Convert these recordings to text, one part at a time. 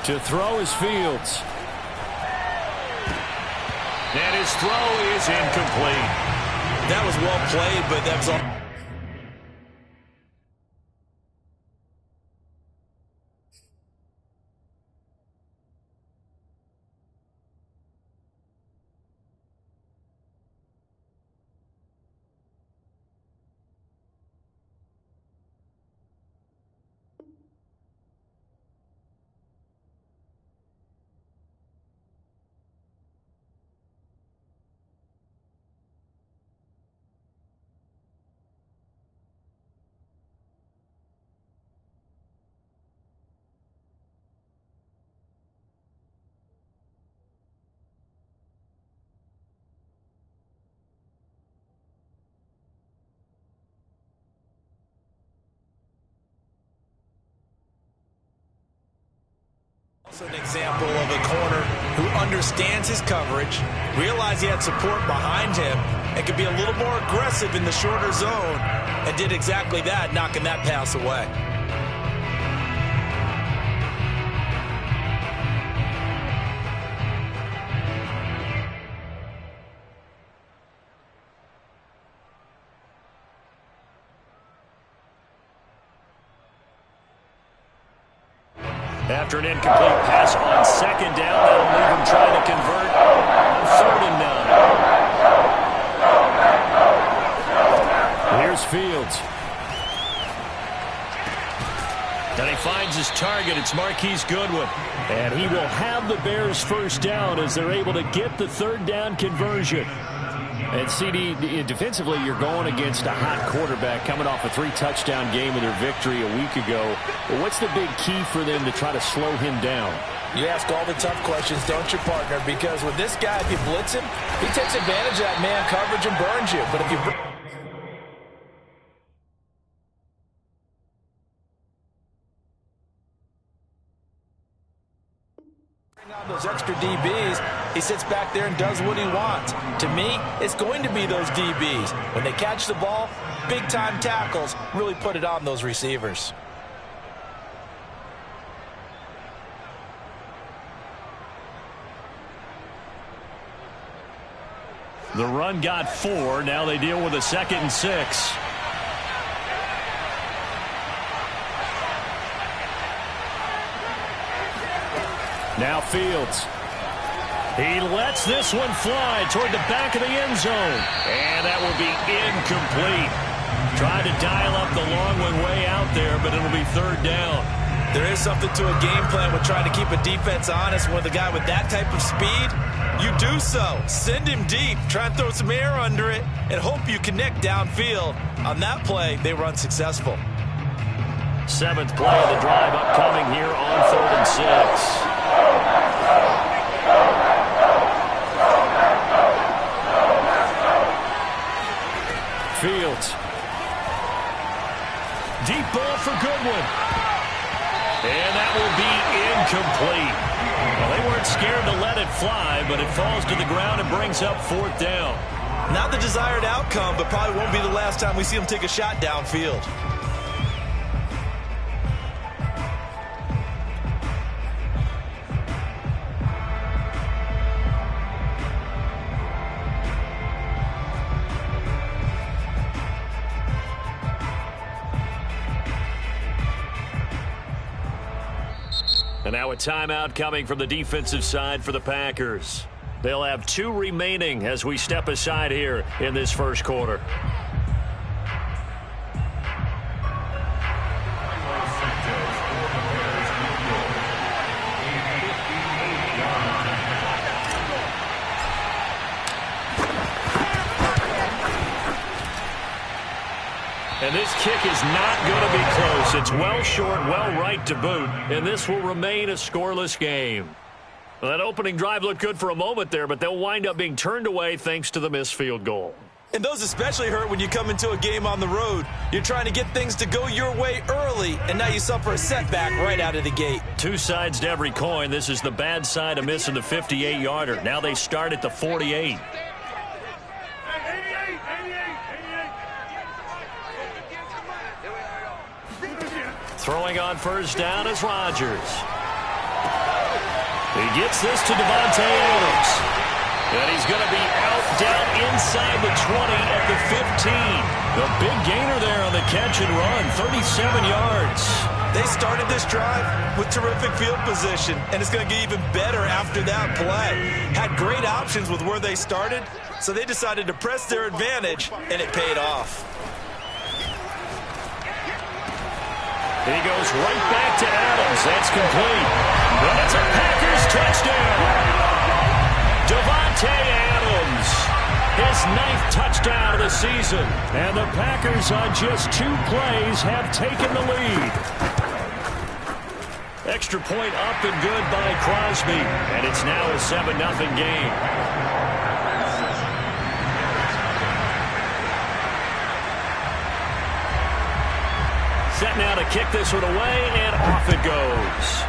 To throw is Fields. And his throw is incomplete. That was well played, but that was all. Also an example of a corner who understands his coverage, realized he had support behind him, and could be a little more aggressive in the shorter zone, and did exactly that, knocking that pass away. After an incomplete pass on second down, that'll leave him trying to convert on third and 9. Here's Fields. And he finds his target. It's Marquise Goodwin. And he will have the Bears first down as they're able to get the third down conversion. And CD, defensively, you're going against a hot quarterback coming off a 3-touchdown game with their victory a week ago. But what's the big key for them to try to slow him down? You ask all the tough questions, don't you, partner? Because with this guy, if you blitz him, he takes advantage of that man coverage and burns you. But if you on those extra DBs, he sits back there and does what he wants. To me, it's going to be those DBs. When they catch the ball, big-time tackles really put it on those receivers. The run got 4. Now they deal with a 2nd and 6. Now Fields. He lets this one fly toward the back of the end zone. And that will be incomplete. Tried to dial up the long one way out there, but it'll be third down. There is something to a game plan with trying to keep a defense honest. With a guy with that type of speed, you do so. Send him deep. Try and throw some air under it and hope you connect downfield. On that play, they were unsuccessful. 7th play of the drive upcoming here on 3rd and 6. Fields. Deep ball for Goodwin. And that will be incomplete. Well, they weren't scared to let it fly, but it falls to the ground and brings up 4th down. Not the desired outcome, but probably won't be the last time we see him take a shot downfield. And now a timeout coming from the defensive side for the Packers. They'll have 2 remaining as we step aside here in this first quarter. And this kick is not going to be close. It's well short, well right to boot, and this will remain a scoreless game. Well, that opening drive looked good for a moment there, but they'll wind up being turned away thanks to the missed field goal. And those especially hurt when you come into a game on the road. You're trying to get things to go your way early, and now you suffer a setback right out of the gate. 2 sides to every coin. This is the bad side of missing the 58-yarder. Now they start at the 48. Throwing on first down is Rodgers. He gets this to Davante Adams. And he's going to be out down inside the 20 at the 15. The big gainer there on the catch and run, 37 yards. They started this drive with terrific field position, and it's going to get even better after that play. Had great options with where they started, so they decided to press their advantage, and it paid off. He goes right back to Adams. That's complete. And it's a Packers touchdown. Davante Adams, his 9th touchdown of the season. And the Packers on just 2 plays have taken the lead. Extra point up and good by Crosby. And it's now a 7-0 game. Set now to kick this one away, and off it goes.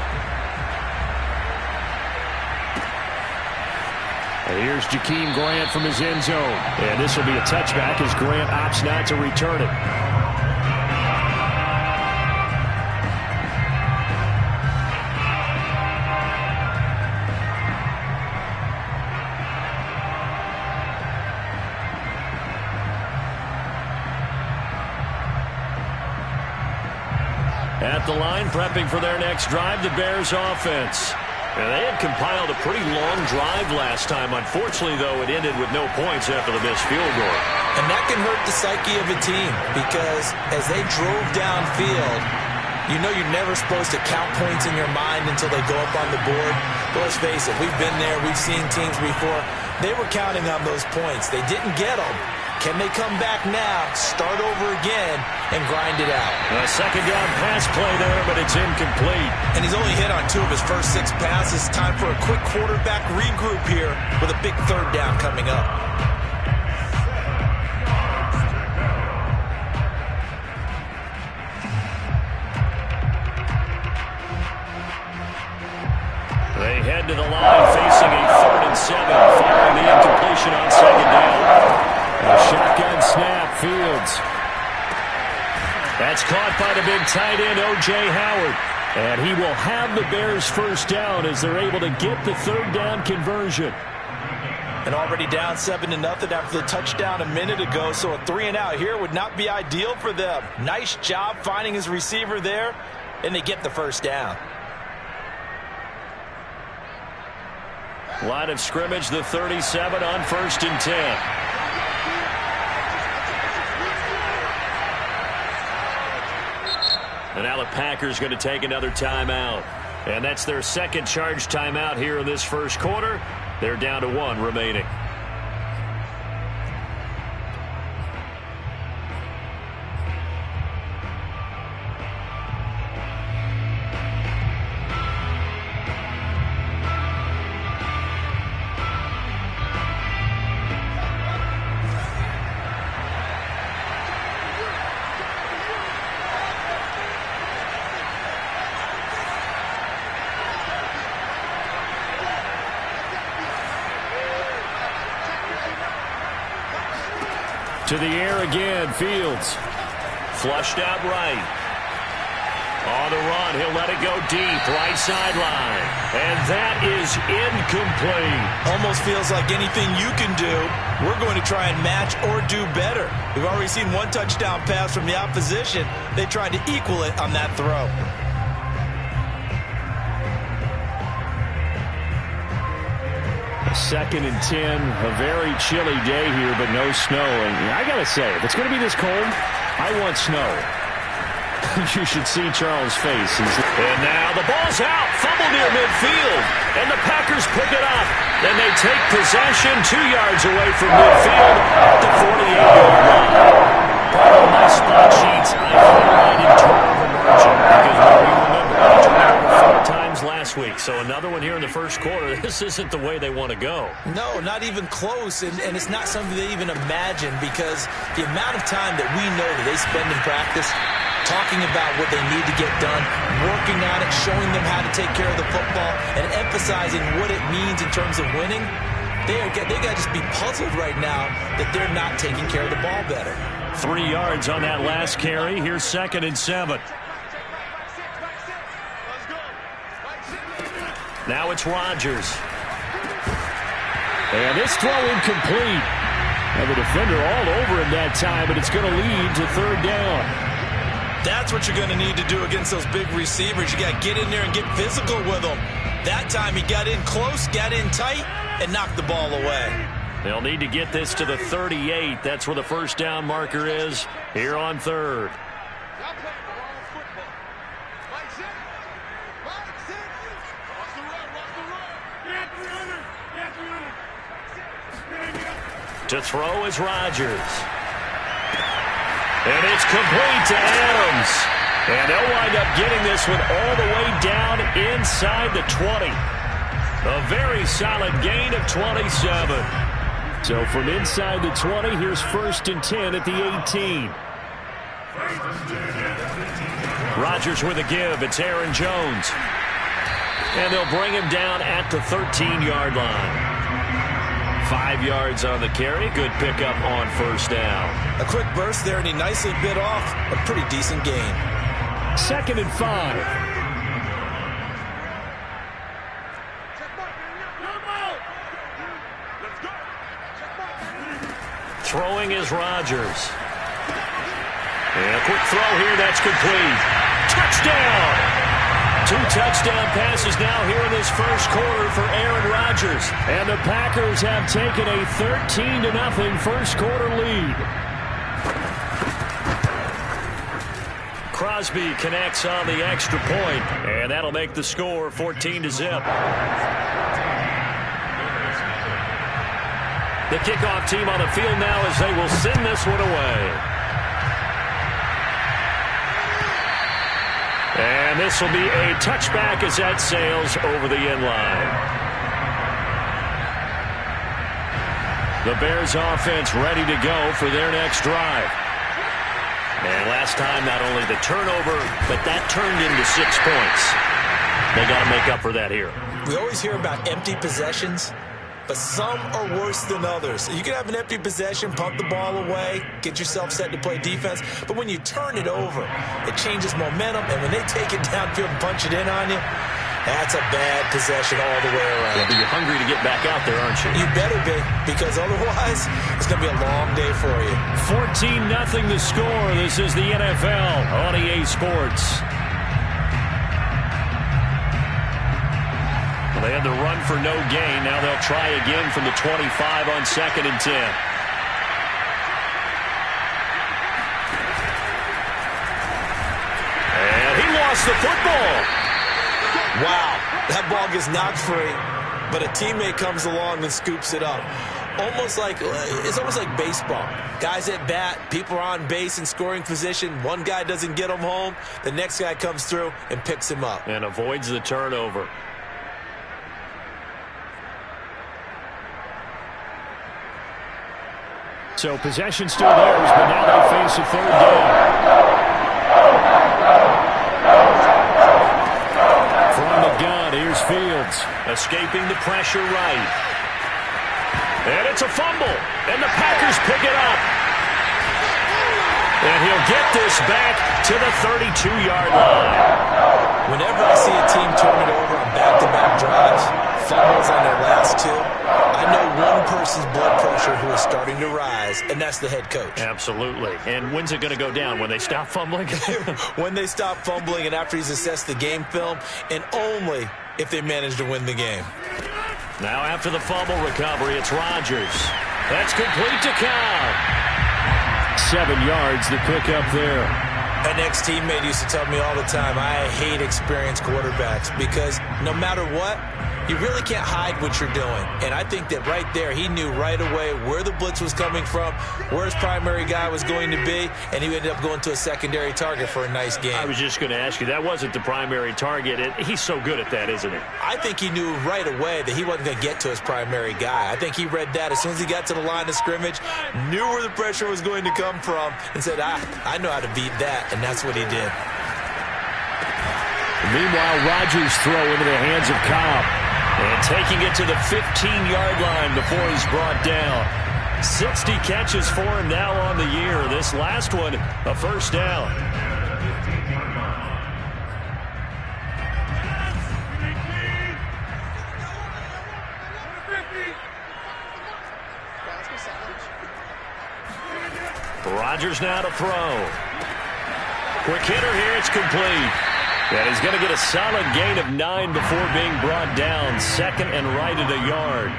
And here's Jakeem Grant from his end zone. And this will be a touchback as Grant opts not to return it. At the line, prepping for their next drive, the Bears offense. And they had compiled a pretty long drive last time. Unfortunately, though, it ended with no points after the missed field goal. And that can hurt the psyche of a team because as they drove downfield, you know you're never supposed to count points in your mind until they go up on the board. But let's face it, we've been there. We've seen teams before. They were counting on those points. They didn't get them. Can they come back now, start over again, and grind it out? A second down pass play there, but it's incomplete. And he's only hit on 2 of his first 6 passes. Time for a quick quarterback regroup here with a big 3rd down coming up. They head to the line facing a 3rd and 7 following the incompletion on 2nd down. A shotgun snap, Fields. That's caught by the big tight end, O.J. Howard. And he will have the Bears first down as they're able to get the 3rd down conversion. And already down 7-0 after the touchdown a minute ago, so a 3-and-out here would not be ideal for them. Nice job finding his receiver there, and they get the first down. Line of scrimmage, the 37 on 1st and 10. And now the Packers going to take another timeout. And that's their 2nd charge timeout here in this 1st quarter. They're down to 1 remaining. To the air again, Fields. Flushed out right. On the run, he'll let it go deep, right sideline. And that is incomplete. Almost feels like anything you can do, we're going to try and match or do better. We've already seen 1 touchdown pass from the opposition. They tried to equal it on that throw. 2nd and 10, a very chilly day here, but no snow. And I got to say, if it's going to be this cold, I want snow. You should see Charles' face. And now the ball's out, fumble near midfield, and the Packers pick it up. Then they take possession 2 yards away from midfield at the 48-yard line. Part of my spot sheets, I highlighted turnover margin because we remember they turned over 4 times last week. So another one here in the 1st quarter. This isn't the way they want to go. No, not even close, and it's not something they even imagine because the amount of time that we know that they spend in practice talking about what they need to get done, working on it, showing them how to take care of the football, and emphasizing what it means in terms of winning. They got to just be puzzled right now that they're not taking care of the ball better. 3 yards on that last carry. Here's 2nd and 7. Now it's Rodgers. And this throw incomplete. And the defender all over him that time, but it's going to lead to third down. That's what you're going to need to do against those big receivers. You got to get in there and get physical with them. That time he got in close, got in tight, and knocked the ball away. They'll need to get this to the 38. That's where the first down marker is here on third. To throw is Rodgers. And it's complete to Adams. And they'll wind up getting this one all the way down inside the 20. A very solid gain of 27. So from inside the 20, here's 1st and 10 at the 18. Rodgers with a give. It's Aaron Jones. And they'll bring him down at the 13-yard line. 5 yards on the carry. Good pickup on first down. A quick burst there, and he nicely bit off a pretty decent gain. 2nd and 5. Throwing is Rodgers. And a quick throw here. That's complete. Touchdown! 2 touchdown passes now here in this first quarter for Aaron Rodgers. And the Packers have taken a 13-0 first quarter lead. Crosby connects on the extra point, and that'll make the score 14-0. The kickoff team on the field now as they will send this one away. And this will be a touchback as that sails over the end line. The Bears offense ready to go for their next drive. And last time, not only the turnover, but that turned into 6 points. They got to make up for that here. We always hear about empty possessions, but some are worse than others. You can have an empty possession, pump the ball away, get yourself set to play defense, but when you turn it over, it changes momentum, and when they take it downfield and punch it in on you, that's a bad possession all the way around. Yeah, but you're hungry to get back out there, aren't you? You better be, because otherwise, it's going to be a long day for you. 14-0 the score. This is the NFL on EA Sports. They had the run for no gain. Now they'll try again from the 25 on 2nd and 10. And he lost the football. Wow, that ball gets knocked free, but a teammate comes along and scoops it up. It's almost like baseball. Guys at bat, people are on base in scoring position. One guy doesn't get him home. The next guy comes through and picks him up. And avoids the turnover. So possession still theirs, but now they face a third down. From the gun, here's Fields. Escaping the pressure right. And it's a fumble. And the Packers pick it up. And he'll get this back to the 32-yard line. Whenever I see a team turn it over on back-to-back drives, fumbles on their last 2, I know one person's blood pressure who is starting to rise, and that's the head coach. Absolutely. And when's it going to go down? When they stop fumbling? When they stop fumbling and after he's assessed the game film, and only if they manage to win the game. Now after the fumble recovery, it's Rodgers. That's complete to Cobb. 7 yards, the pickup there. An ex-teammate used to tell me all the time, I hate experienced quarterbacks because no matter what, you really can't hide what you're doing. And I think that right there, he knew right away where the blitz was coming from, where his primary guy was going to be, and he ended up going to a secondary target for a nice game. I was just going to ask you, that wasn't the primary target. He's so good at that, isn't he? I think he knew right away that he wasn't going to get to his primary guy. I think he read that as soon as he got to the line of scrimmage, knew where the pressure was going to come from, and said, I know how to beat that, and that's what he did. Meanwhile, Rodgers throw into the hands of Cobb. And taking it to the 15-yard line before he's brought down. 60 catches for him now on the year. This last one, a first down. Rodgers now to throw. Quick hitter here. It's complete. And he's going to get a solid gain of 9 before being brought down. Second and right at a yard.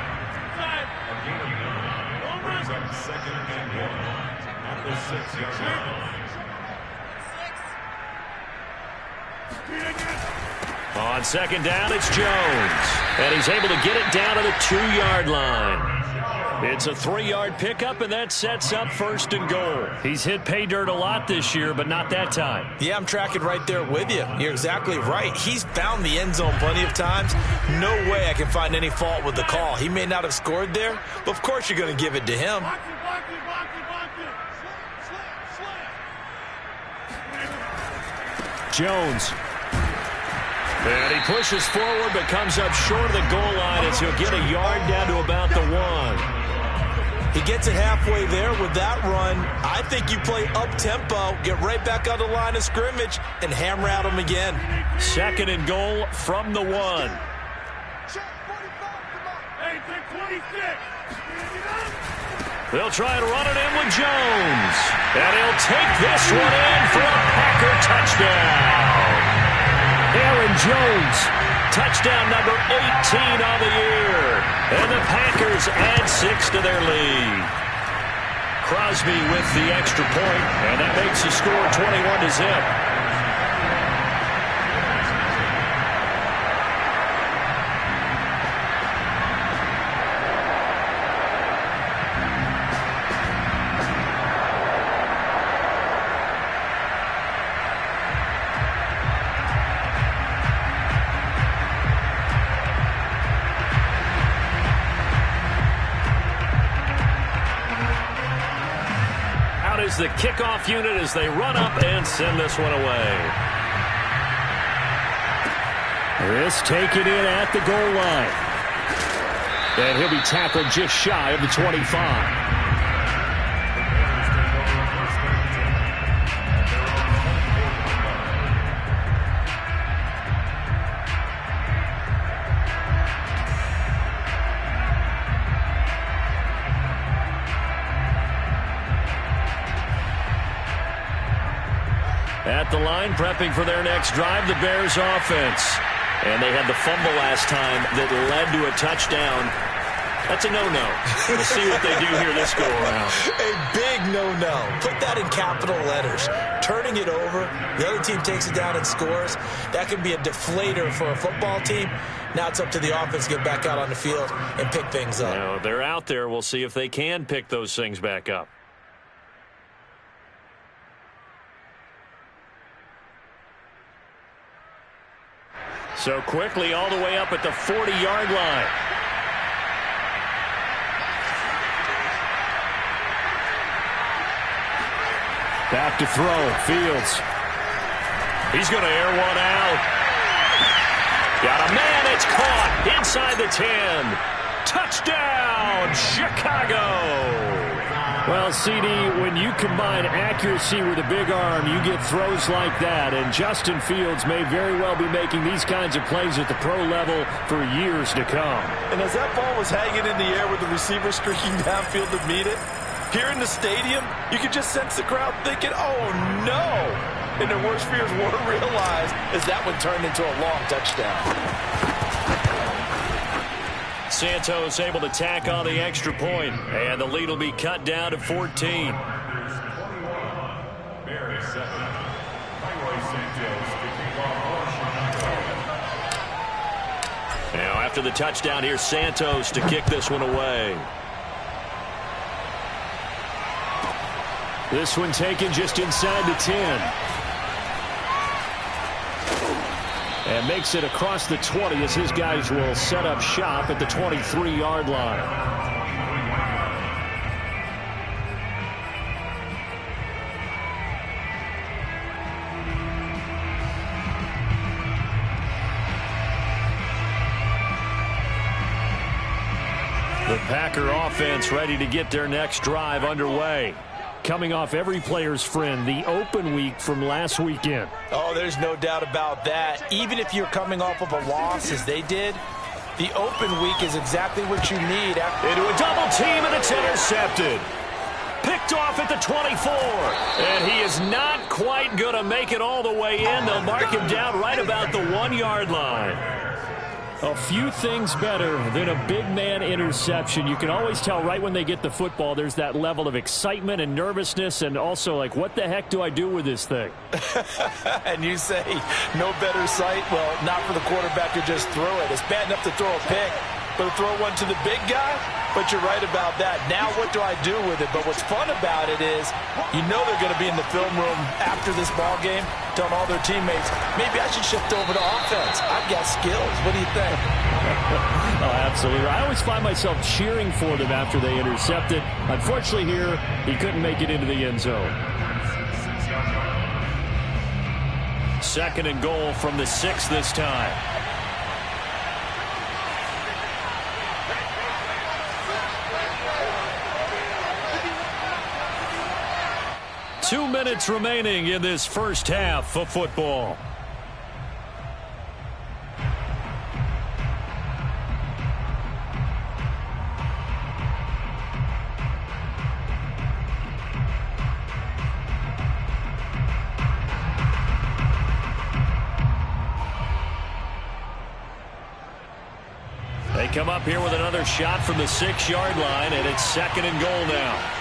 On second down, it's Jones. And he's able to get it down to the 2-yard line. It's a 3-yard pickup, and that sets up first and goal. He's hit pay dirt a lot this year, but not that time. Yeah, I'm tracking right there with you. You're exactly right. He's found the end zone plenty of times. No way I can find any fault with the call. He may not have scored there, but of course you're going to give it to him. Jones. And he pushes forward but comes up short of the goal line as he'll get a yard down to about the 1. He gets it halfway there with that run. I think you play up-tempo, get right back on the line of scrimmage, and hammer at him again. Second and goal from the 1. They'll try to run it in with Jones. And he'll take this one in for a Packer touchdown. Aaron Jones. Touchdown number 18 on the year. And the Packers add 6 to their lead. Crosby with the extra point, and that makes the score 21-0. The kickoff unit as they run up and send this one away. This taken in at the goal line. And he'll be tackled just shy of the 25. At the line, prepping for their next drive, the Bears offense. And they had the fumble last time that led to a touchdown. That's a no-no. We'll see what they do here this go-around. A big no-no. Put that in capital letters. Turning it over, the other team takes it down and scores. That can be a deflator for a football team. Now it's up to the offense to get back out on the field and pick things up. Now, they're out there. We'll see if they can pick those things back up. So quickly all the way up at the 40-yard line. Back to throw. Fields. He's going to air one out. Got a man. It's caught inside the 10. Touchdown, Chicago. Well, CD, when you combine accuracy with a big arm, you get throws like that. And Justin Fields may very well be making these kinds of plays at the pro level for years to come. And as that ball was hanging in the air with the receiver streaking downfield to meet it, here in the stadium, you could just sense the crowd thinking, oh, no. And their worst fears were realized as that one turned into a long touchdown. Santos able to tack on the extra point, and the lead will be cut down to 14. Now after the touchdown, here's Santos to kick this one away. This one taken just inside the 10. And makes it across the 20 as his guys will set up shop at the 23-yard line. The Packer offense ready to get their next drive underway. Coming off every player's friend, the open week from last weekend. Oh, there's no doubt about that. Even if you're coming off of a loss, as they did, the open week is exactly what you need. Into a double team, and it's intercepted. Picked picked off at the 24. And he is not quite going to make it all the way in. They'll mark him down right about the 1-yard line. A few things better than a big man interception. You can always tell right when they get the football, there's that level of excitement and nervousness, and also like, what the heck do I do with this thing? And you say no better sight? Well, not for the quarterback to just throw it. It's bad enough to throw a pick, but to throw one to the big guy? But you're right about that. Now what do I do with it? But what's fun about it is you know they're going to be in the film room after this ball game telling all their teammates, maybe I should shift over to offense. I've got skills. What do you think? Oh, absolutely. I always find myself cheering for them after they intercept it. Unfortunately here, he couldn't make it into the end zone. 2nd and goal from the 6 this time. Two minutes remaining in this first half of football. They come up here with another shot from the 6-yard line, and it's 2nd and goal now.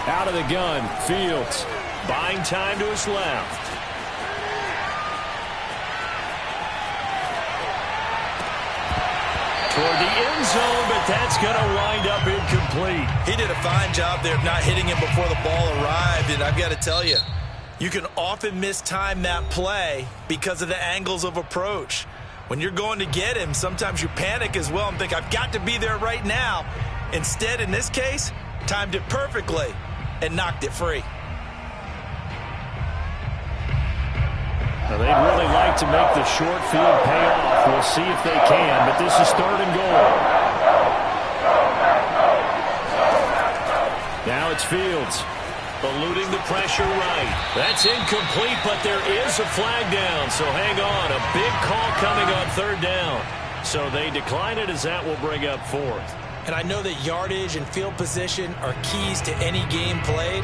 Out of the gun, Fields. Buying time to his left. Toward the end zone, but that's going to wind up incomplete. He did a fine job there of not hitting him before the ball arrived, and I've got to tell you, you can often mistime that play because of the angles of approach. When you're going to get him, sometimes you panic as well and think, I've got to be there right now. Instead, in this case, timed it perfectly and knocked it free. Now, they'd really like to make the short field pay off. We'll see if they can, but this is 3rd and goal. Now it's Fields. Eluding the pressure right. That's incomplete, but there is a flag down, so hang on. A big call coming on 3rd down. So they decline it as that will bring up 4th. And I know that yardage and field position are keys to any game played,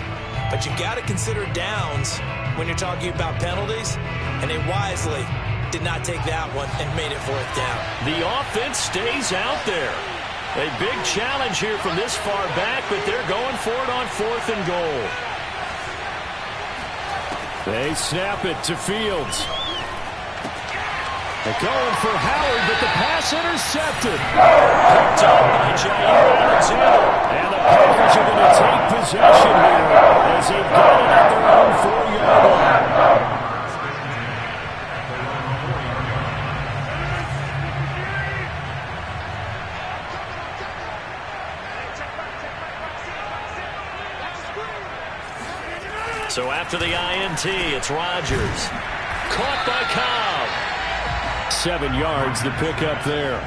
but you've got to consider downs when you're talking about penalties, and they wisely did not take that one and made it 4th down. The offense stays out there. A big challenge here from this far back, but they're going for it on 4th and goal. They snap it to Fields. They're going for Howard, but the pass intercepted. Picked up by Jair Alexander. And the Packers are going to take possession here as they've got it at their own 4-yard line. So after the INT, it's Rodgers. Caught by Cobb. 7 yards to pick up there.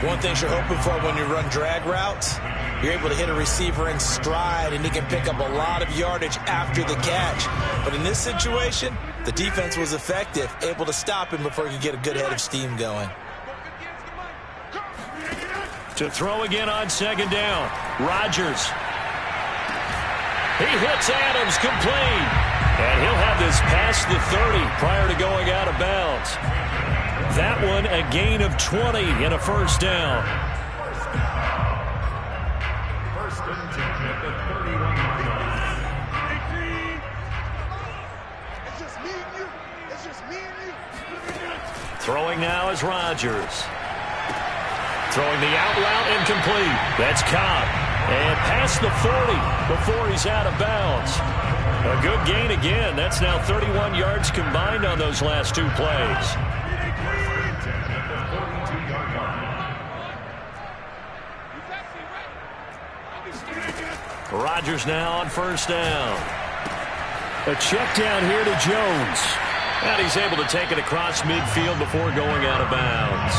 One thing you're hoping for when you run drag routes, you're able to hit a receiver in stride, and he can pick up a lot of yardage after the catch. But in this situation, the defense was effective, able to stop him before he could get a good head of steam going. To throw again on 2nd down. Rodgers. He hits Adams, complete. And he'll have this past the 30 prior to going out of bounds. That one a gain of 20 and a 1st down. Throwing now is Rodgers. Throwing the out route incomplete. That's Cobb. And past the 40 before he's out of bounds. A good gain again. That's now 31 yards combined on those last 2 plays. Rodgers now on 1st down. A check down here to Jones. And he's able to take it across midfield before going out of bounds.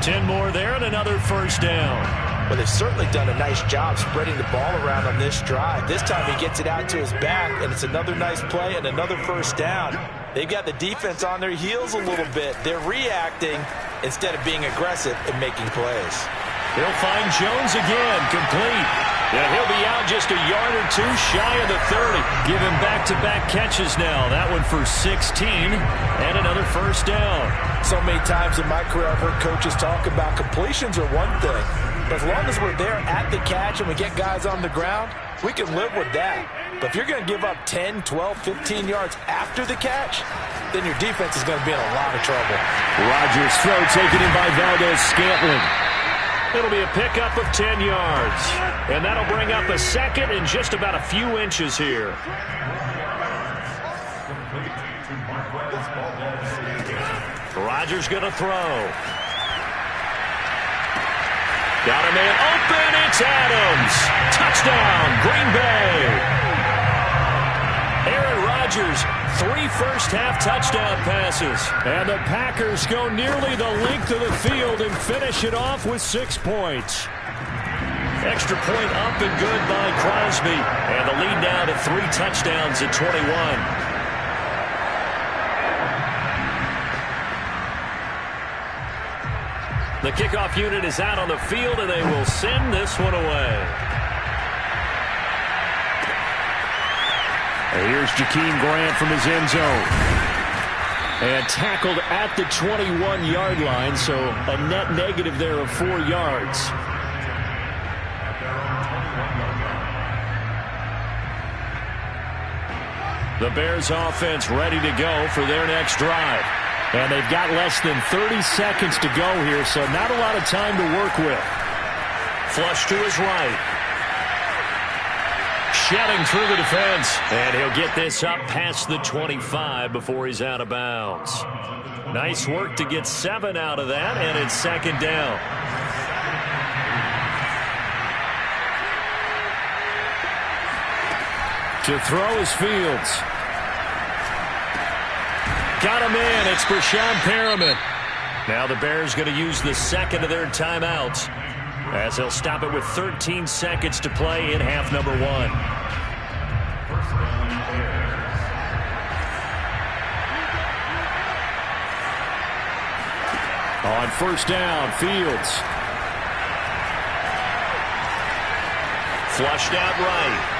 10 more there and another 1st down. Well, they've certainly done a nice job spreading the ball around on this drive. This time he gets it out to his back, and it's another nice play and another 1st down. They've got the defense on their heels a little bit. They're reacting instead of being aggressive and making plays. He'll find Jones again, complete. And he'll be out just a yard or two shy of the 30. Give him back-to-back catches now. That one for 16 and another first down. So many times in my career I've heard coaches talk about completions are one thing. But as long as we're there at the catch and we get guys on the ground, we can live with that. But if you're going to give up 10, 12, 15 yards after the catch, then your defense is going to be in a lot of trouble. Rodgers' throw taken in by Valdes-Scantling. It'll be a pickup of 10 yards. And that'll bring up a second and just about a few inches here. Rodgers going to throw. Got a man open. It's Adams. Touchdown, Green Bay. Aaron Rodgers, 3 first-half touchdown passes. And the Packers go nearly the length of the field and finish it off with 6 points. Extra point up and good by Crosby. And the lead now to 3 touchdowns at 21. The kickoff unit is out on the field, and they will send this one away. And here's Jakeem Grant from his end zone. And tackled at the 21-yard line, so a net negative there of 4 yards. The Bears offense ready to go for their next drive. And they've got less than 30 seconds to go here, so not a lot of time to work with. Flush to his right. Shedding through the defense. And he'll get this up past the 25 before he's out of bounds. Nice work to get 7 out of that, and it's second down. To throw is Fields. Got him in. It's Breshad Perriman. Now the Bears going to use the second of their timeouts as they'll stop it with 13 seconds to play in half number 1. On first down, Fields. Flushed out right.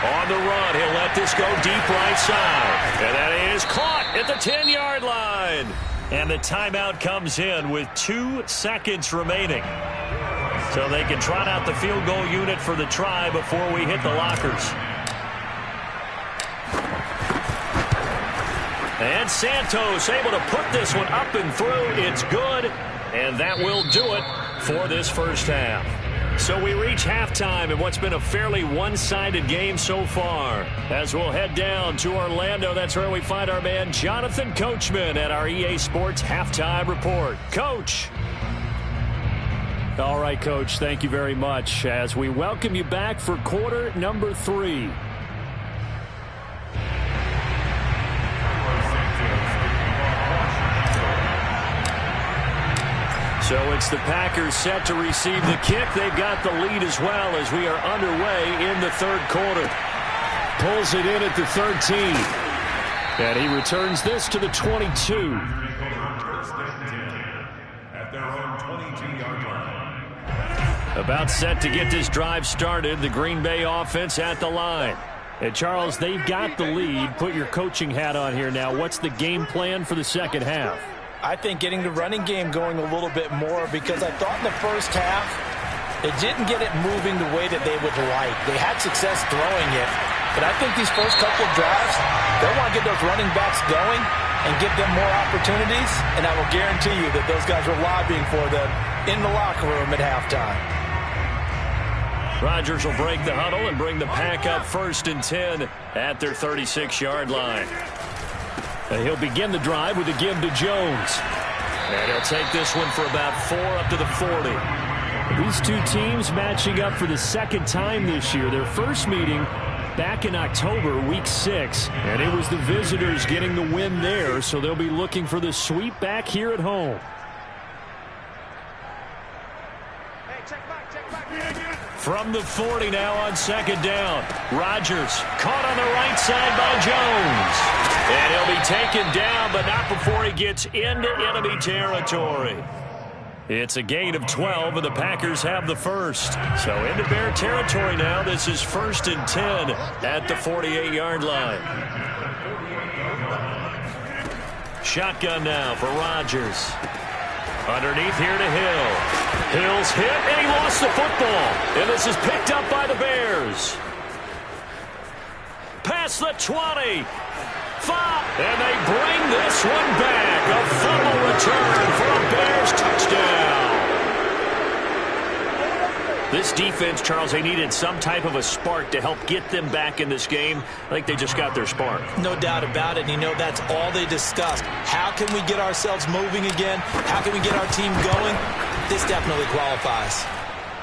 On the run, he'll let this go deep right side. And that is caught at the 10-yard line. And the timeout comes in with 2 seconds remaining. So they can trot out the field goal unit for the try before we hit the lockers. And Santos able to put this one up and through. It's good. And that will do it for this first half. So we reach halftime in what's been a fairly one-sided game so far. As we'll head down to Orlando, that's where we find our man Jonathan Coachman at our EA Sports Halftime Report. Coach. All right, Coach, thank you very much as we welcome you back for quarter number 3. So it's the Packers set to receive the kick. They've got the lead as well as we are underway in the third quarter. Pulls it in at the 13. And he returns this to the 22. At their own 22-yard line. About set to get this drive started. The Green Bay offense at the line. And Charles, they've got the lead. Put your coaching hat on here now. What's the game plan for the second half? I think getting the running game going a little bit more because I thought in the first half it didn't get it moving the way that they would like. They had success throwing it, but I think these first couple of drives, they'll want to get those running backs going and give them more opportunities, and I will guarantee you that those guys are lobbying for them in the locker room at halftime. Rodgers will break the huddle and bring the Pack up 1st and 10 at their 36-yard line. And he'll begin the drive with a give to Jones. And he'll take this one for about 4 up to the 40. These two teams matching up for the second time this year. Their first meeting back in October, week 6. And it was the visitors getting the win there, so they'll be looking for the sweep back here at home. From the 40 now on second down. Rodgers caught on the right side by Jones. And he'll be taken down, but not before he gets into enemy territory. It's a gain of 12, and the Packers have the first. So into Bear territory now. This is 1st and 10 at the 48-yard line. Shotgun now for Rodgers. Underneath here to Hill. Hill's hit, and he lost the football. And this is picked up by the Bears. Past the 20. 5. And they bring this one back. A fumble return for a Bears touchdown. This defense, Charles, they needed some type of a spark to help get them back in this game. I think they just got their spark. No doubt about it. And you know, that's all they discussed. How can we get ourselves moving again? How can we get our team going? This definitely qualifies.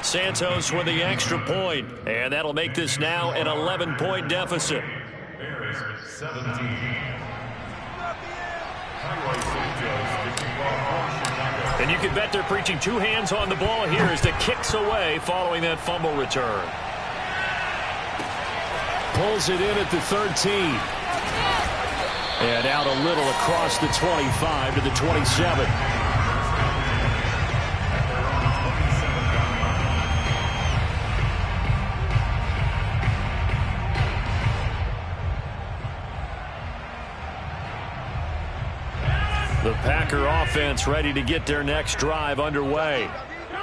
Santos with the extra point, and that'll make this now an 11-point deficit. Bears 17. Highway Santos kicking off for Chicago. And you can bet they're preaching two hands on the ball here as the kick's away following that fumble return. Pulls it in at the 13. And out a little across the 25 to the 27. The Packer offense ready to get their next drive underway.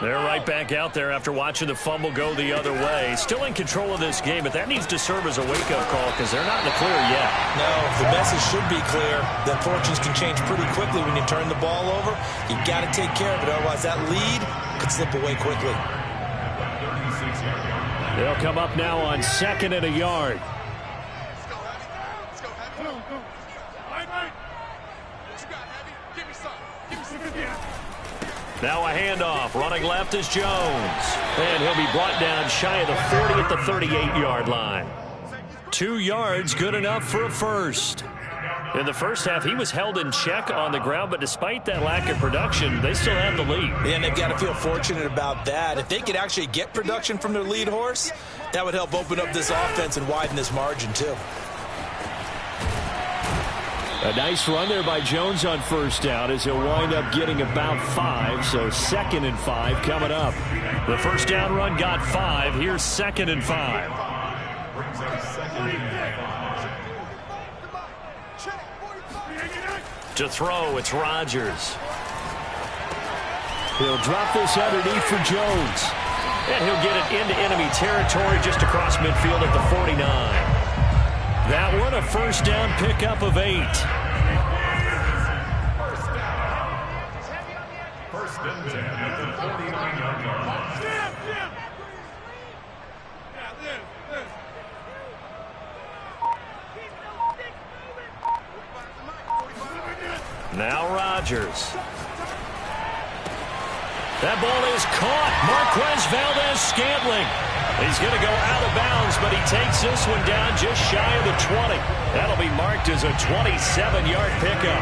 They're right back out there after watching the fumble go the other way. Still in control of this game, but that needs to serve as a wake-up call because they're not in the clear yet. No, the message should be clear that fortunes can change pretty quickly when you turn the ball over. You got to take care of it, otherwise that lead could slip away quickly. They'll come up now on 2nd and a yard. Now a handoff. Running left is Jones. And he'll be brought down shy of the 40 at the 38-yard line. 2 yards, good enough for a first. In the first half, he was held in check on the ground, but despite that lack of production, they still have the lead. Yeah, and they've got to feel fortunate about that. If they could actually get production from their lead horse, that would help open up this offense and widen this margin, too. A nice run there by Jones on first down as he'll wind up getting about 5. So 2nd and 5 coming up. The first down run got 5. Here's 2nd and 5. To throw, it's Rodgers. He'll drop this underneath for Jones. And he'll get it into enemy territory just across midfield at the 49. That one a first down pickup of 8. First and 10 at the 49-yard line. Now Rodgers. That ball is caught. Marquez Valdes-Scantling. He's going to go out of bounds, but he takes this one down just shy of the 20. That'll be marked as a 27-yard pickup.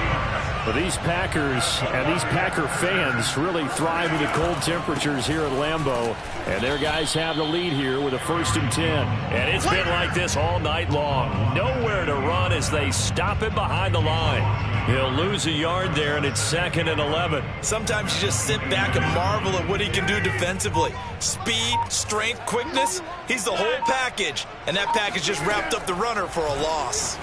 But these Packers and these Packer fans really thrive in the cold temperatures here at Lambeau. And their guys have the lead here with a 1st and 10. And it's been like this all night long. Nowhere to run as they stop him behind the line. He'll lose a yard there, and it's 2nd and 11. Sometimes you just sit back and marvel at what he can do defensively. Speed, strength, quickness, he's the whole package. And that package just wrapped up the runner for a loss.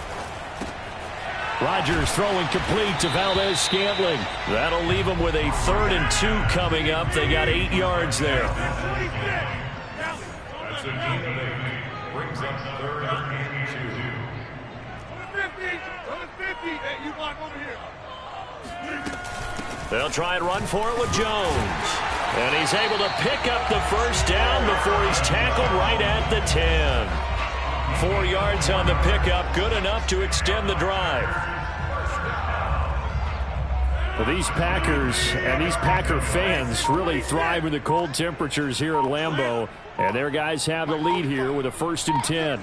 Rodgers throwing complete to Valdes-Scantling. That'll leave them with a 3rd and 2 coming up. They got 8 yards there. That's a gain of 8. Brings up 3rd and 2. They'll try and run for it with Jones. And he's able to pick up the first down before he's tackled right at the 10. 4 yards on the pickup, good enough to extend the drive. Well, these Packers and these Packer fans really thrive in the cold temperatures here at Lambeau. And their guys have the lead here with a 1st and 10.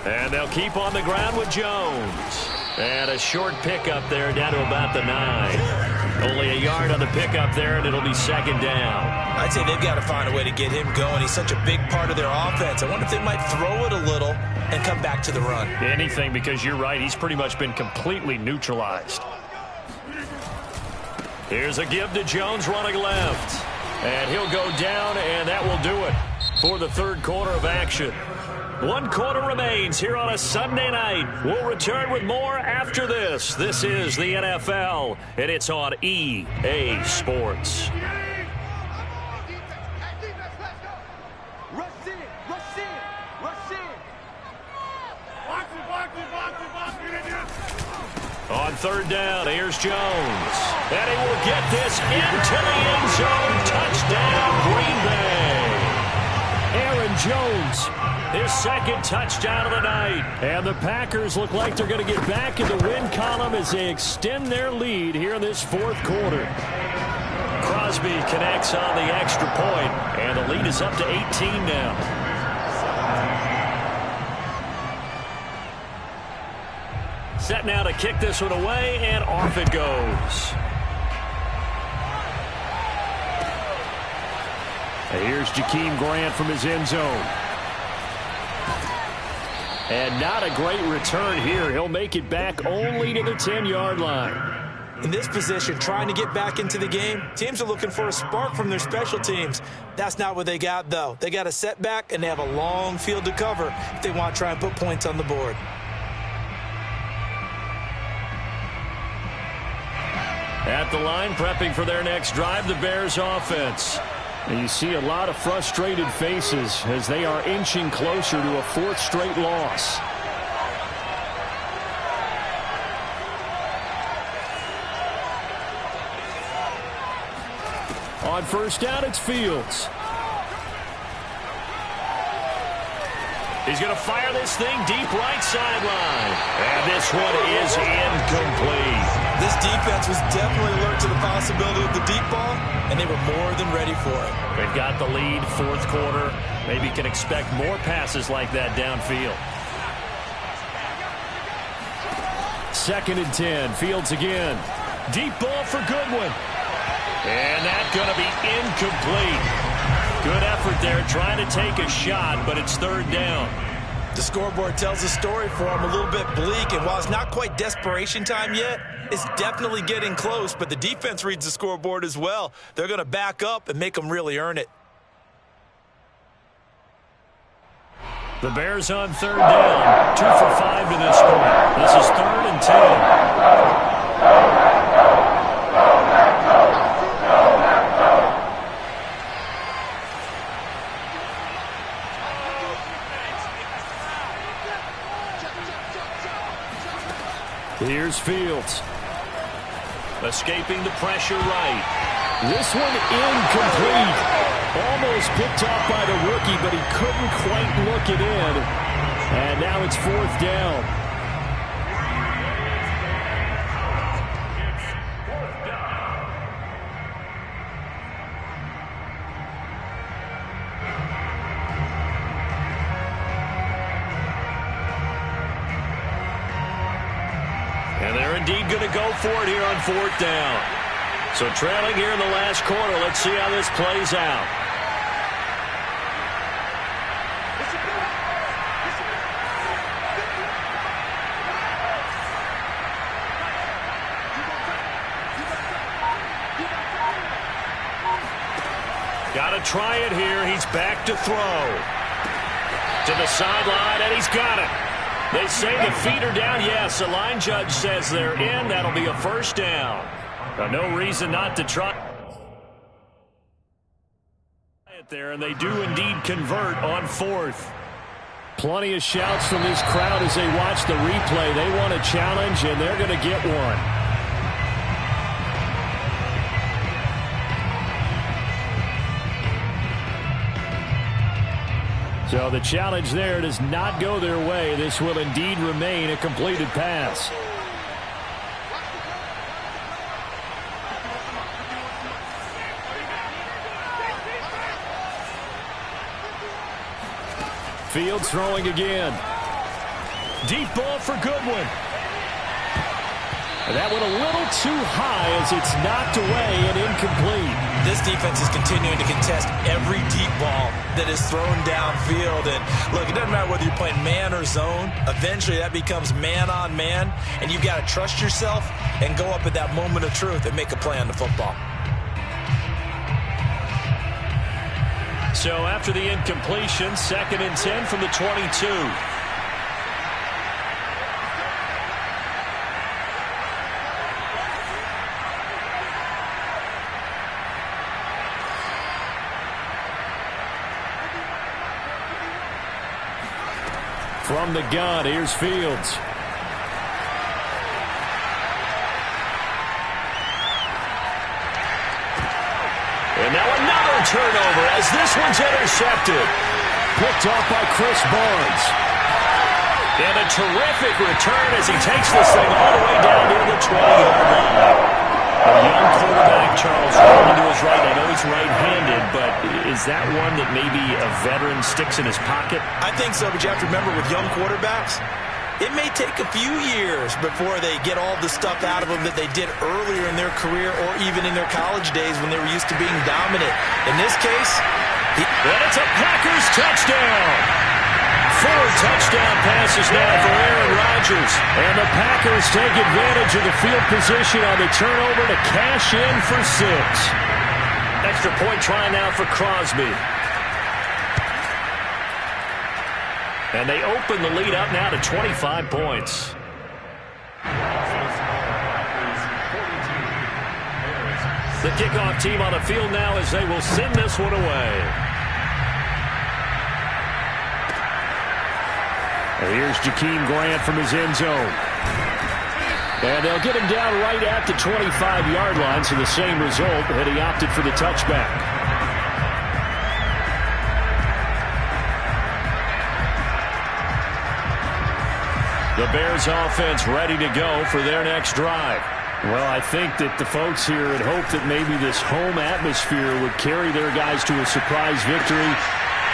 And they'll keep on the ground with Jones. And a short pickup there down to about the 9. Only a yard on the pickup there, and it'll be second down. I'd say they've got to find a way to get him going. He's such a big part of their offense. I wonder if they might throw it a little and come back to the run. Anything, because you're right. He's pretty much been completely neutralized. Here's a give to Jones running left. And he'll go down, and that will do it for the third quarter of action. 1 quarter remains here on a Sunday night. We'll return with more after this. This is the NFL, and it's on EA Sports. On third down, here's Jones. And he will get this into the end zone. Touchdown, Green Bay. Aaron Jones, his second touchdown of the night. And the Packers look like they're going to get back in the win column as they extend their lead here in this fourth quarter. Crosby connects on the extra point, and the lead is up to 18 now. Set now to kick this one away, and off it goes. And here's Jakeem Grant from his end zone. And not a great return here. He'll make it back only to the 10-yard line. In this position, trying to get back into the game, teams are looking for a spark from their special teams. That's not what they got, though. They got a setback, and they have a long field to cover if they want to try and put points on the board. At the line, prepping for their next drive, the Bears offense. And you see a lot of frustrated faces as they are inching closer to a fourth straight loss. On first down, it's Fields. He's going to fire this thing deep right sideline. And this one is incomplete. This defense was definitely alert to the possibility of the deep ball, and they were more than ready for it. They've got the lead, fourth quarter. Maybe can expect more passes like that downfield. 2nd and 10. Fields again. Deep ball for Goodwin. And that's going to be incomplete. Good effort there trying to take a shot, but it's third down. The scoreboard tells the story for him, a little bit bleak, and while it's not quite desperation time yet, it's definitely getting close, but the defense reads the scoreboard as well. They're going to back up and make them really earn it. The Bears on third down, 2 for 5 to this point. This is 3rd and 10. Here's Fields. Escaping the pressure right. This one incomplete. Almost picked off by the rookie, but he couldn't quite look it in. And now it's 4th down. And they're indeed going to go for it here on 4th down. So trailing here in the last quarter. Let's see how this plays out. Got to try it here. He's back to throw. To the sideline, and he's got it. They say the feet are down. Yes, the line judge says they're in. That'll be a first down. Now, no reason not to try it there, and they do indeed convert on 4th. Plenty of shouts from this crowd as they watch the replay. They want a challenge, and they're going to get one. So the challenge there does not go their way. This will indeed remain a completed pass. Fields throwing again. Deep ball for Goodwin. That went a little too high as it's knocked away and incomplete. This defense is continuing to contest every deep ball that is thrown downfield. And look, it doesn't matter whether you're playing man or zone. Eventually that becomes man on man, and you've got to trust yourself and go up at that moment of truth and make a play on the football. So after the incompletion, 2nd and 10 from the 22. From the gun, here's Fields. And now another turnover as this one's intercepted. Picked off by Chris Barnes. And a terrific return as he takes this thing all the way down near the 20-yard line. A young quarterback, Charles, rolling to his right. I know he's right-handed, but is that one that maybe a veteran sticks in his pocket? I think so, but you have to remember with young quarterbacks, it may take a few years before they get all the stuff out of them that they did earlier in their career or even in their college days when they were used to being dominant. In this case, and it's a Packers touchdown. 4 touchdown passes now for Aaron Rodgers. And the Packers take advantage of the field position on the turnover to cash in for 6. Extra point try now for Crosby. And they open the lead up now to 25 points. The kickoff team on the field now as they will send this one away. Here's Jakeem Grant from his end zone. And they'll get him down right at the 25-yard line, so the same result, and he opted for the touchback. The Bears offense ready to go for their next drive. Well, I think that the folks here had hoped that maybe this home atmosphere would carry their guys to a surprise victory.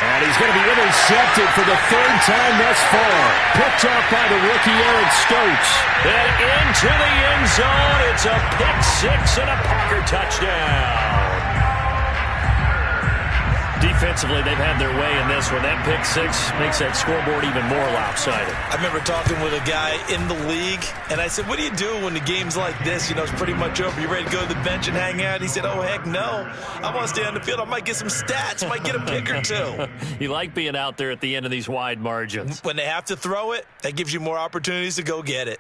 And he's going to be intercepted for the 3rd time thus far. Picked off by the rookie Eric Stokes. And into the end zone. It's a pick-6 and a Packer touchdown. Defensively, they've had their way in this one. That pick-6 makes that scoreboard even more lopsided. I remember talking with a guy in the league, and I said, what do you do when the game's like this? You know, it's pretty much over. You ready to go to the bench and hang out? He said, oh, heck no. I want to stay on the field. I might get some stats. Might get a pick or 2. You like being out there at the end of these wide margins. When they have to throw it, that gives you more opportunities to go get it.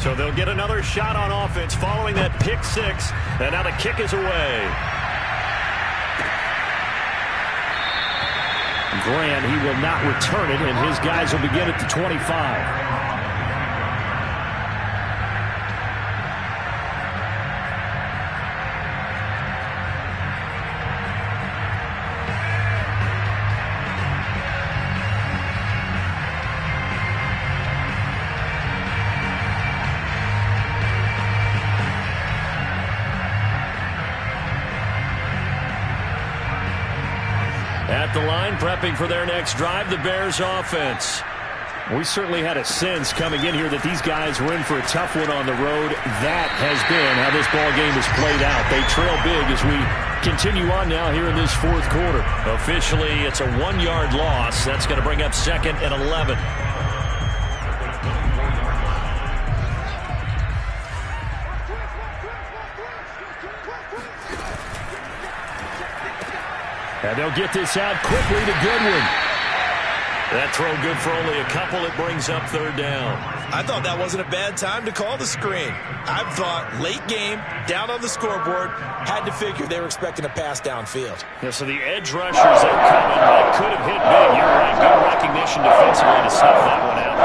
So they'll get another shot on offense following that pick-6. And now the kick is away. Grant, he will not return it, and his guys will begin at the 25. At the line, prepping for their next drive, the Bears offense. We certainly had a sense coming in here that these guys were in for a tough one on the road. That has been how this ball game has played out. They trail big as we continue on now here in this 4th quarter. Officially, it's a 1-yard loss. That's going to bring up 2nd and 11. And they'll get this out quickly to Goodwin. That throw good for only a couple. It brings up 3rd down. I thought that wasn't a bad time to call the screen. I thought late game, down on the scoreboard, had to figure they were expecting a pass downfield. Yeah, so the edge rushers are coming. That could have hit big. You're right. Good recognition defensively to snuff that one out.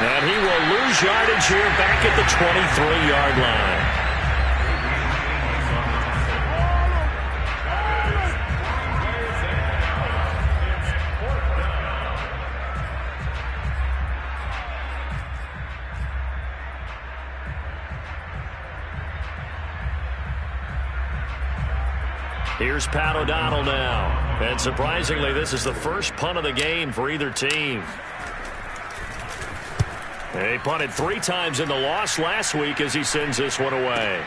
And he will lose yardage here back at the 23-yard line. Here's Pat O'Donnell now. And surprisingly, this is the first punt of the game for either team. He punted 3 times in the loss last week as he sends this one away.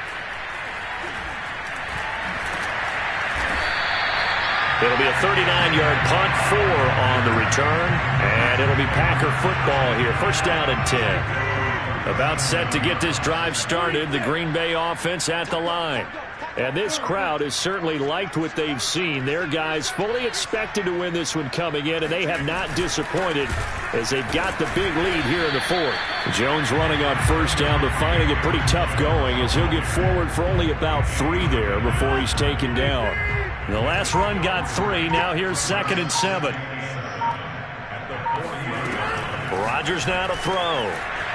It'll be a 39-yard punt, 4 on the return, and it'll be Packer football here. First down and 10. About set to get this drive started, the Green Bay offense at the line. And this crowd has certainly liked what they've seen. Their guys fully expected to win this one coming in, and they have not disappointed as they've got the big lead here in the 4th. Jones running on first down, but finding it pretty tough going as he'll get forward for only about 3 there before he's taken down. The last run got 3. Now here's 2nd and 7. Rodgers now to throw.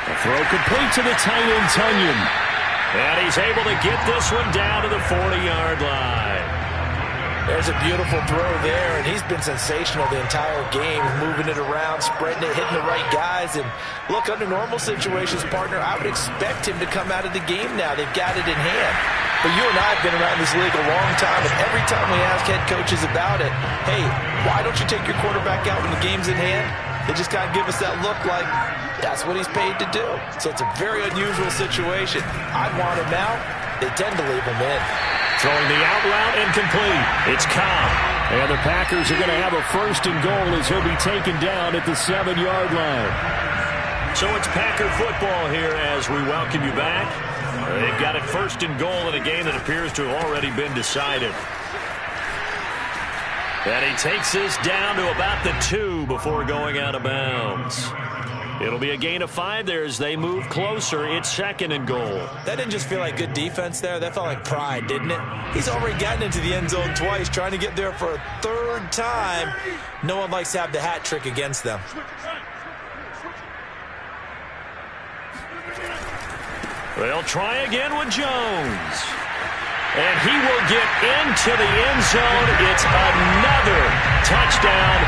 A throw complete to the tight end, Tonyan. And he's able to get this one down to the 40-yard line. There's a beautiful throw there, and he's been sensational the entire game, moving it around, spreading it, hitting the right guys. And look, under normal situations, partner, I would expect him to come out of the game now. They've got it in hand. But you and I have been around this league a long time, and every time we ask head coaches about it, hey, why don't you take your quarterback out when the game's in hand? They just kind of give us that look like that's what he's paid to do. So it's a very unusual situation. I'd want him out. They tend to leave him in. Throwing the out route incomplete. It's Cobb. And the Packers are going to have a 1st and goal as he'll be taken down at the 7-yard line. So it's Packer football here as we welcome you back. They've got it 1st and goal in a game that appears to have already been decided. And he takes this down to about the 2 before going out of bounds. It'll be a gain of 5 there as they move closer. It's 2nd and goal. That didn't just feel like good defense there. That felt like pride, didn't it? He's already gotten into the end zone twice, trying to get there for a 3rd time. No one likes to have the hat trick against them. They'll try again with Jones. And he will get into the end zone. It's another touchdown.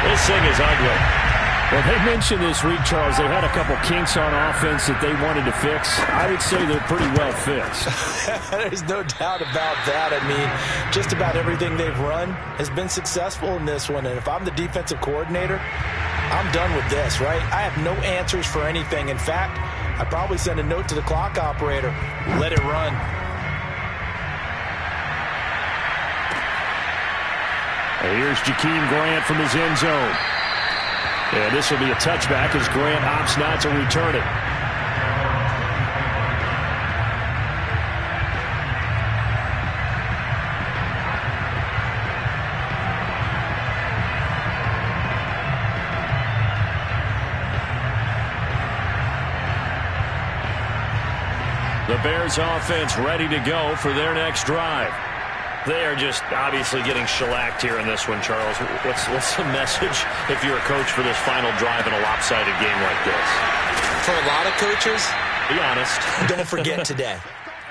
This thing is ugly. Well, they mentioned this week, Charles. They had a couple kinks on offense that they wanted to fix. I would say they're pretty well fixed. There's no doubt about that. I mean, just about everything they've run has been successful in this one. And if I'm the defensive coordinator, I'm done with this, right? I have no answers for anything. In fact, I'd probably send a note to the clock operator. Let it run. And here's Jakeem Grant from his end zone. And this will be a touchback as Grant opts not to return it. The Bears offense ready to go for their next drive. They are just obviously getting shellacked here in this one, Charles. What's the message if you're a coach for this final drive in a lopsided game like this? For a lot of coaches, be honest. Don't forget today.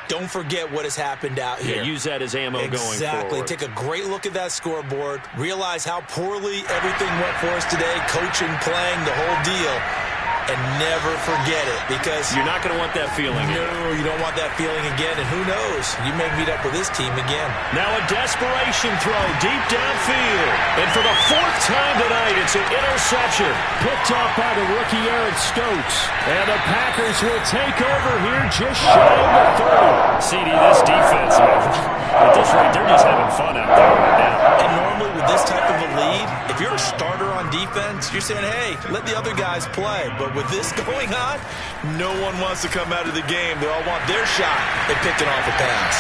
Don't forget what has happened out here. Yeah, use that as ammo going forward. Exactly. Take a great look at that scoreboard. Realize how poorly everything went for us today. Coaching, playing, the whole deal. And never forget it, because you're not going to want that feeling. No, you don't want that feeling again. And who knows? You may meet up with this team again. Now a desperation throw deep downfield. And for the 4th time tonight, it's an interception. Picked off by the rookie Eric Stokes. And the Packers will take over here just shy of the 30. CD, this defense, at this rate, they're just having fun out there right now. And normally with this type of a lead, if you're a starter on defense, you're saying, hey, let the other guys play. But with this going on, no one wants to come out of the game. They all want their shot at picking off a pass.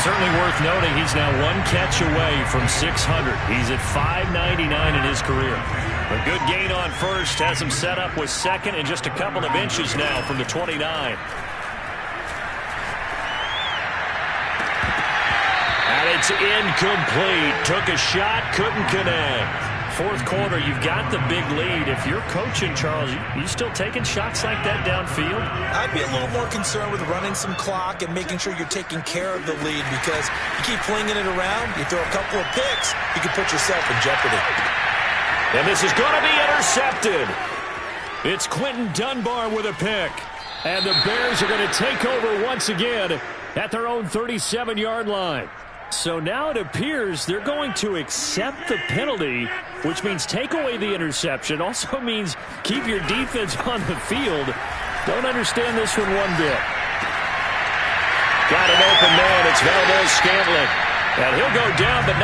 Certainly worth noting, he's now 1 catch away from 600. He's at 599 in his career. A good gain on first has him set up with 2nd and just a couple of inches now from the 29. And it's incomplete. Took a shot, couldn't connect. 4th quarter, you've got the big lead. If you're coaching, Charles, you still taking shots like that downfield? I'd be a little more concerned with running some clock and making sure you're taking care of the lead, because you keep flinging it around, you throw a couple of picks, you can put yourself in jeopardy. And this is going to be intercepted. It's Quentin Dunbar with a pick. And the Bears are going to take over once again at their own 37-yard line. So now it appears they're going to accept the penalty, which means take away the interception. Also means keep your defense on the field. Don't understand this one bit. Got an open man. It's Valdez Scantling. And he'll go down, but